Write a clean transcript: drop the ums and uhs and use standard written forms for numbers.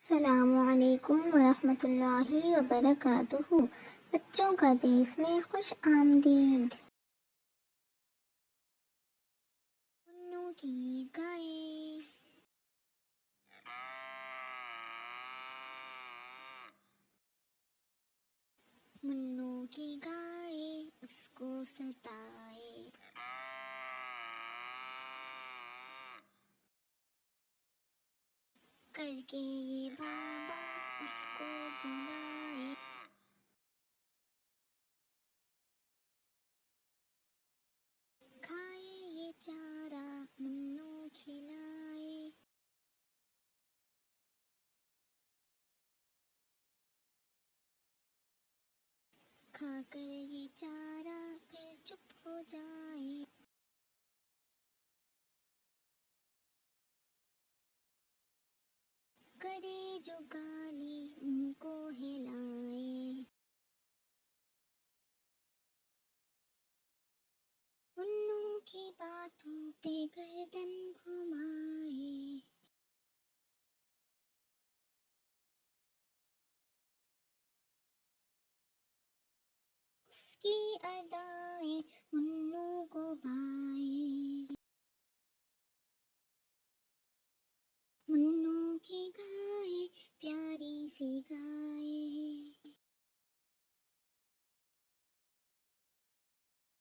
अस्सलामुअलैकुम वरहमतुल्लाहि वबरकातुहू। बच्चों का देश में खुश आमदीद। मुन्नू की गाय। मुन्नू की गाय उसको सताए। करके ये बाबा उसको बुलाए। खाए ये चारा मुन्नू खिलाए। खाकर ये चारा फिर चुप हो जाए। करे जो गाली उनको हिलाए। मुन्नू की बातों पे गर्दन घुमाए। उसकी अदाएं मुन्नू को भाए।